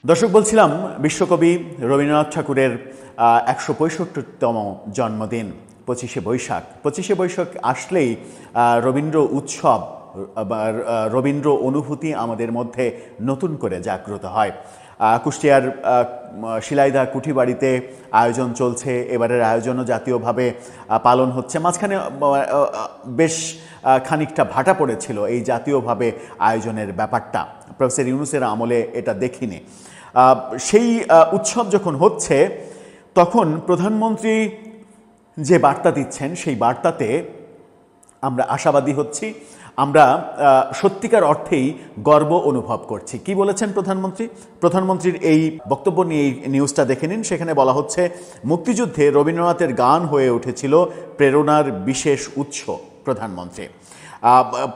দর্শক, বলছিলাম বিশ্বকবি রবীন্দ্রনাথ ঠাকুরের ১৬৫তম জন্মদিন ২৫শে বৈশাখ আসলেই রবীন্দ্র উৎসব বা রবীন্দ্র অনুভূতি আমাদের মধ্যে নতুন করে জাগ্রত হয়। কুষ্টিয়ার শিলাইদা কুঠিবাড়িতে আয়োজন চলছে। এবারের আয়োজনও জাতীয়ভাবে পালন হচ্ছে। মাঝখানে বেশ খানিকটা ভাটা পড়েছিল এই জাতীয়ভাবে আয়োজনের ব্যাপারটা। প্রফেসর ইউনূসের আমলে এটা দেখিনি। সেই উৎসব যখন হচ্ছে তখন প্রধানমন্ত্রী যে বার্তা দিচ্ছেন সেই বার্তাতে আমরা আশাবাদী হচ্ছি, আমরা সত্যিকার অর্থেই গর্ব অনুভব করছি। কি বলেছেন প্রধানমন্ত্রীর এই বক্তব্য নিয়ে এই নিউজটা দেখে নিন। সেখানে বলা হচ্ছে, মুক্তিযুদ্ধে রবীন্দ্রনাথের গান হয়ে উঠেছিল প্রেরণার বিশেষ উৎস।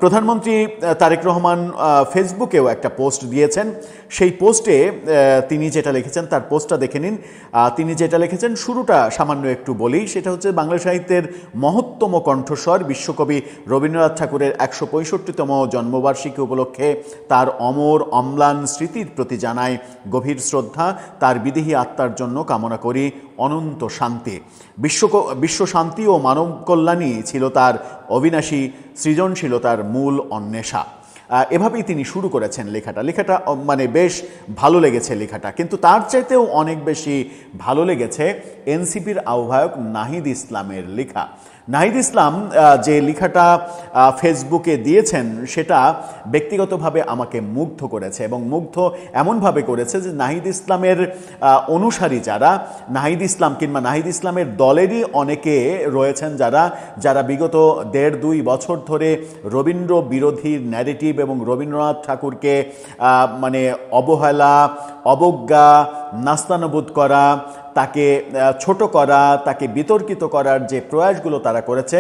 প্রধানমন্ত্রী তারেক রহমান ফেসবুকেও একটা পোস্ট দিয়েছেন। সেই পোস্টে তিনি যেটা লিখেছেন, তার পোস্টটা দেখে নিন। তিনি যেটা লিখেছেন, শুরুটা সামান্য একটু বলি। সেটা হচ্ছে, বাংলা সাহিত্যের মহত্তম কণ্ঠস্বর বিশ্বকবি রবীন্দ্রনাথ ঠাকুরের ১৬৫তম জন্মবার্ষিকী উপলক্ষে তার অমর অম্লান স্মৃতির প্রতি জানাই গভীর শ্রদ্ধা। তার বিদেহী আত্মার জন্য কামনা করি অনন্ত শান্তি। বিশ্ব শান্তি ও মানব কল্যাণই ছিল তার অবিনাশী সৃজনশীলতার মূল অন্বেষা। এভাবেই তিনি শুরু করেছেন লেখাটা মানে বেশ ভালো লেগেছে লেখাটা। কিন্তু তার চাইতেও অনেক বেশি ভালো লেগেছে এনসিপির আহ্বায়ক নাহিদ ইসলামের লেখা। নাহিদ ইসলাম যে লেখাটা ফেসবুকে দিয়েছেন সেটা ব্যক্তিগতভাবে আমাকে মুগ্ধ করেছে, এবং মুগ্ধ এমনভাবে করেছে যে নাহিদ ইসলামের অনুসারী যারা, নাহিদ ইসলাম কিংবা নাহিদ ইসলামের দলেরই অনেকে রয়েছেন যারা বিগত ১.৫-২ বছর ধরে রবীন্দ্র বিরোধী ন্যারেটিভ এবং রবীন্দ্রনাথ ঠাকুরকে মানে অবহেলা, অবজ্ঞা, নাস্তানুবুদ করা, তাকে ছোট করা, তাকে বিতর্কিত করার যে প্রয়াসগুলো তারা করেছে,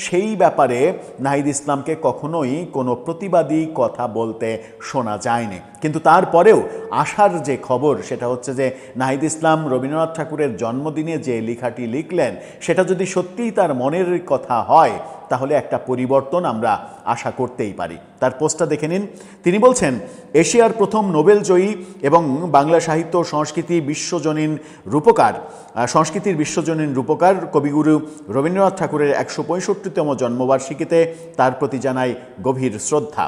সেই ব্যাপারে নাহিদ ইসলামকে কখনোই কোনো প্রতিবাদী কথা বলতে শোনা যায়নি। কিন্তু তারপরেও আশার যে খবর সেটা হচ্ছে যে নাহিদ ইসলাম রবীন্দ্রনাথ ঠাকুরের জন্মদিনে যে লেখাটি লিখলেন সেটা যদি সত্যিই তার মনের কথা হয় তাহলে একটা পরিবর্তন আমরা আশা করতেই পারি। তার পোস্টটা দেখে নিন। তিনি বলছেন, এশিয়ার প্রথম নোবেল জয়ী এবং বাংলা সাহিত্য সংস্কৃতির বিশ্বজনীন রূপকার কবিগুরু রবীন্দ্রনাথ ঠাকুরের ১৬৫তম জন্মবার্ষিকীতে তার প্রতি জানাই গভীর শ্রদ্ধা।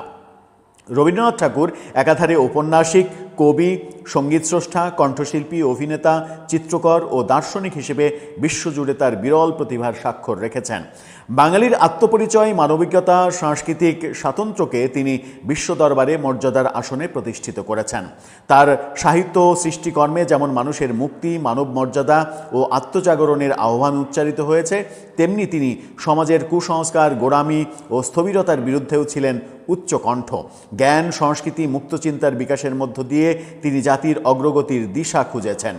রবীন্দ্রনাথ ঠাকুর একাধারে ঔপন্যাসিক, কবি, সঙ্গীতস্রষ্টা, কণ্ঠশিল্পী, অভিনেতা, চিত্রকর ও দার্শনিক হিসেবে বিশ্বজুড়ে তার বিরল প্রতিভার স্বাক্ষর রেখেছেন। বাঙালির আত্মপরিচয়, মানবিকতা, সাংস্কৃতিক স্বাতন্ত্র্যকে তিনি বিশ্ব দরবারে মর্যাদার আসনে প্রতিষ্ঠিত করেছেন। তার সাহিত্য সৃষ্টিকর্মে যেমন মানুষের মুক্তি, মানব মর্যাদা ও আত্মজাগরণের আহ্বান উচ্চারিত হয়েছে, তেমনি তিনি সমাজের কুসংস্কার, গোঁড়ামি ও স্থবিরতার বিরুদ্ধেও ছিলেন উচ্চকণ্ঠ। জ্ঞান, সংস্কৃতি, মুক্তচিন্তার বিকাশের মধ্য দিয়ে তিনি জাতির অগ্রগতির দিশা খুঁজেছেন।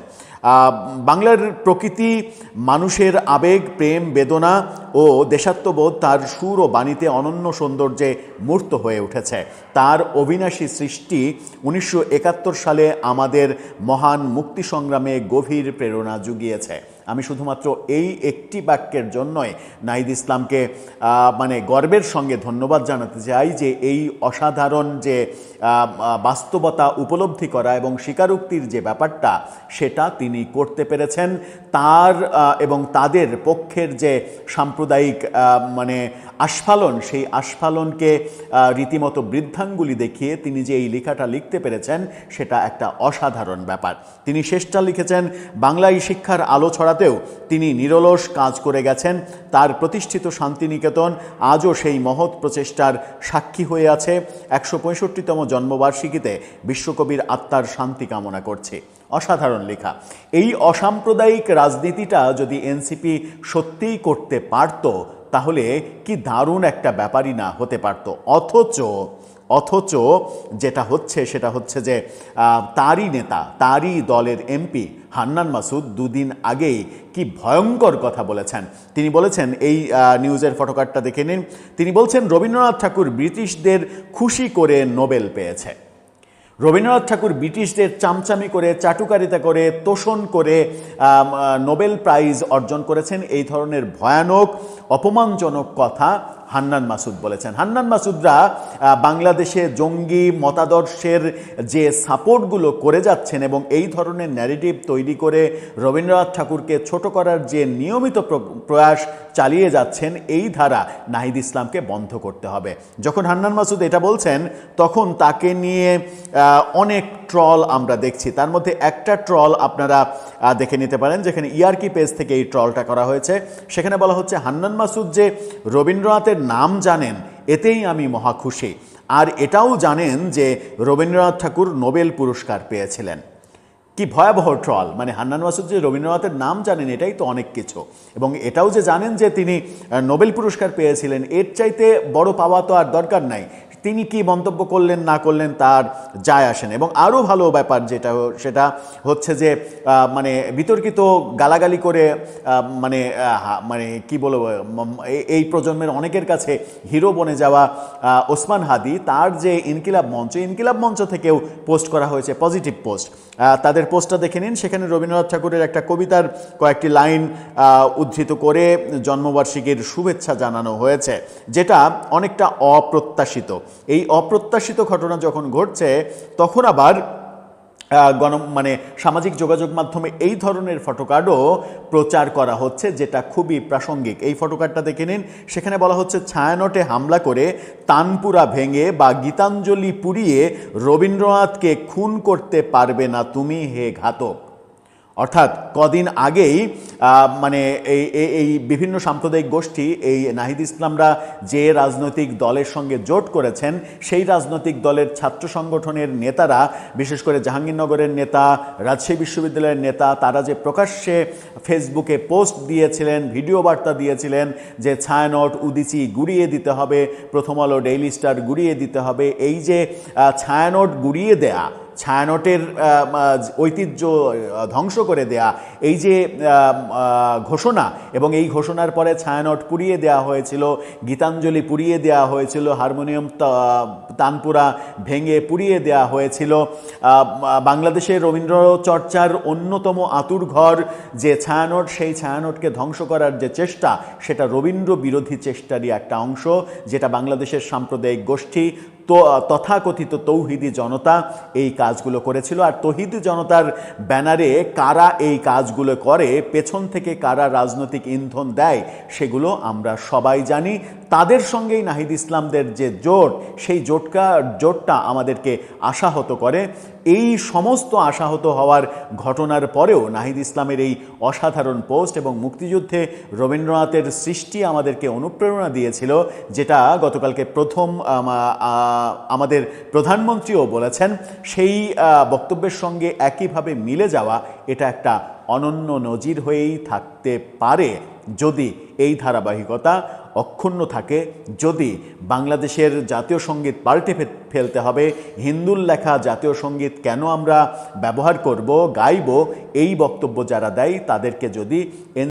বাংলার প্রকৃতি, মানুষের আবেগ, প্রেম, বেদনা ও দেশাত্মবোধ তার সুর ও বাণীতে অনন্য সৌন্দর্যে মূর্ত হয়ে উঠেছে। তার অবিনাশী সৃষ্টি ১৯৭১ সালে আমাদের মহান মুক্তি সংগ্রামে গভীর প্রেরণা জুগিয়েছে। আমি শুধুমাত্র এই একটি বাক্যের জন্যই নাহিদ ইসলামকে মানে গর্বের সঙ্গে ধন্যবাদ জানাতে চাই যে এই অসাধারণ যে বাস্তবতা উপলব্ধি করা এবং স্বীকারোক্তির যে ব্যাপারটা সেটা তিনি করতে পেরেছেন। তার এবং তাদের পক্ষের যে সাম্প্রদায়িক মানে আস্ফালন, সেই আস্ফালনকে রীতিমতো বৃদ্ধাঙ্গুলি দেখিয়ে তিনি যে এই লেখাটা লিখতে পেরেছেন সেটা একটা অসাধারণ ব্যাপার। তিনি শেষটা লিখেছেন, বাংলায় শিক্ষার আলো ছড়াতেও তিনি নিরলস কাজ করে গেছেন। তার প্রতিষ্ঠিত শান্তিনিকেতন আজও সেই মহৎ প্রচেষ্টার সাক্ষী হয়ে আছে। ১৬৫তম জন্মবার্ষিকীতে বিশ্বকবির আত্মার শান্তি কামনা করছে। অসাধারণ লেখা। এই অসাম্প্রদায়িক রাজনীতিটা যদি এনসিপি সত্যিই করতে পারত তাহলে কি দারুণ একটা ব্যাপারই না হতে পারত। অথচ যেটা হচ্ছে সেটা হচ্ছে যে তারই নেতা, তারই দলের এমপি হান্নান মাসুদ দুদিন আগেই কি ভয়ঙ্কর কথা বলেছেন। তিনি বলেছেন, এই নিউজের ফটোকার্ডটা দেখে নিন। তিনি বলছেন, রবীন্দ্রনাথ ঠাকুর ব্রিটিশদের খুশি করে নোবেল পেয়েছে। রবীন্দ্রনাথ ঠাকুর ব্রিটিশদের চামচামি করে, চাটুকারিতা করে, তোষণ করে নোবেল প্রাইজ অর্জন করেছেন। এই ধরনের ভয়ানক, অপমানজনক কথা হান্নান মাসুদ বলেছেন। হান্নান মাসুদরা বাংলাদেশে জঙ্গি মতাদর্শের যে সাপোর্টগুলো করে যাচ্ছেন এবং এই ধরনের ন্যারেটিভ তৈরি করে রবীন্দ্রনাথ ঠাকুরকে ছোট করার যে নিয়মিত প্রয়াস চালিয়ে যাচ্ছেন, এই ধারা নাহিদ ইসলামকে বন্ধ করতে হবে। যখন হান্নান মাসুদ এটা বলছেন তখন তাকে নিয়ে অনেক ট্রল আমরা দেখছি। তার মধ্যে একটা ট্রল আপনারা দেখে নিতে পারেন, যেখানে ইয়ারকি পেজ থেকে এই ট্রলটা করা হয়েছে। সেখানে বলা হচ্ছে, হান্নান মাসুদ যে রবীন্দ্রনাথের নাম জানেন এতেই আমি মহা খুশি, আর এটাও জানেন যে রবীন্দ্রনাথ ঠাকুর নোবেল পুরস্কার পেয়েছিলেন। কি ভয়াবহ ট্রল! মানে হান্নান মাসুদ যে রবীন্দ্রনাথের নাম জানেন এটাই তো অনেক কিছু, এবং এটাও যে জানেন যে তিনি নোবেল পুরস্কার পেয়েছিলেন, এর চাইতে বড় পাওয়া তো আর দরকার নাই। তিনি কি মন্তব্য করলেন না করলেন তার যায় আসে না। এবং আরও ভালো ব্যাপার যেটা, সেটা হচ্ছে যে মানে বিতর্কিত গালাগালি করে মানে মানে কি বলবো, এই প্রজন্মের অনেকের কাছে হিরো বনে যাওয়া ওসমান হাদি, তার যে ইনকিলাব মঞ্চ থেকেও পোস্ট করা হয়েছে পজিটিভ পোস্ট। তাদের পোস্টটা দেখে নিন। সেখানে রবীন্দ্রনাথ ঠাকুরের একটা কবিতার কয়েকটি লাইন উদ্ধৃত করে জন্মবার্ষিকীর শুভেচ্ছা জানানো হয়েছে, যেটা অনেকটা অপ্রত্যাশিত। এই অপ্রত্যাশিত ঘটনা যখন ঘটছে তখন আবার মানে সামাজিক যোগাযোগ মাধ্যমে এই ধরনের ফটোকার্ডও প্রচার করা হচ্ছে, যেটা খুবই প্রাসঙ্গিক। এই ফটোকার্ডটা দেখে নিন। সেখানে বলা হচ্ছে, ছায়ানটে হামলা করে তানপুরা ভেঙে বা গীতাঞ্জলি পুড়িয়ে রবীন্দ্রনাথকে খুন করতে পারবে না তুমি হে ঘাতক। অর্থাৎ কদিন আগেই মানে এই বিভিন্ন সাম্প্রদায়িক গোষ্ঠী, এই নাহিদ ইসলামরা যে রাজনৈতিক দলের সঙ্গে জোট করেছেন, সেই রাজনৈতিক দলের ছাত্র সংগঠনের নেতারা, বিশেষ করে জাহাঙ্গীরনগরের নেতা, রাজশাহী বিশ্ববিদ্যালয়ের নেতা, তারা যে প্রকাশ্যে ফেসবুকে পোস্ট দিয়েছিলেন, ভিডিও বার্তা দিয়েছিলেন যে ছায়ানট উদিচি গুড়িয়ে দিতে হবে, প্রথম আলো, ডেইলি স্টার গুড়িয়ে দিতে হবে। এই যে ছায়ানট গুড়িয়ে দেয়া, ছায়ানটের ঐতিহ্য ধ্বংস করে দেয়া, এই যে ঘোষণা, এবং এই ঘোষণার পরে ছায়ানট পুড়িয়ে দেওয়া হয়েছিল, গীতাঞ্জলি পুড়িয়ে দেওয়া হয়েছিল, হারমোনিয়াম তানপুরা ভেঙে পুড়িয়ে দেওয়া হয়েছিল। বাংলাদেশের রবীন্দ্র চর্চার অন্যতম আতুরঘর যে ছায়ানট, সেই ছায়ানটকে ধ্বংস করার যে চেষ্টা, সেটা রবীন্দ্র বিরোধী চেষ্টারই একটা অংশ, যেটা বাংলাদেশের সাম্প্রদায়িক গোষ্ঠী তথাকথিত তৌহিদি জনতা এই কাজগুলো করেছিল। আর তৌহিদি জনতার ব্যানারে কারা এই কাজগুলো করে, পেছন থেকে কারা রাজনৈতিক ইন্ধন দেয়, সেগুলো আমরা সবাই জানি। তাদের সঙ্গেই নাহিদ ইসলামদের যে জোট, সেই জোটটা আমাদেরকে আশাহত করে। এই সমস্ত আশাহত হওয়ার ঘটনার পরেও নাহিদ ইসলামের এই অসাধারণ পোস্ট এবং মুক্তিযুদ্ধে রবীন্দ্রনাথের সৃষ্টি আমাদেরকে অনুপ্রেরণা দিয়েছিল, যেটা গতকালকে আমাদের প্রধানমন্ত্রীও বলেছেন, সেই বক্তব্যের সঙ্গে একইভাবে মিলে যাওয়া, এটা একটা অনন্য নজির হয়েই থাকতে পারে যদি এই ধারাবাহিকতা অক্ষুণ্ণ থাকে, যদি বাংলাদেশের জাতীয় সঙ্গীত পাল্টে ফেলতে হবে, হিন্দুর লেখা জাতীয় সঙ্গীত কেন আমরা ব্যবহার করব, গাইব, এই বক্তব্য যারা দেয় তাদেরকে যদি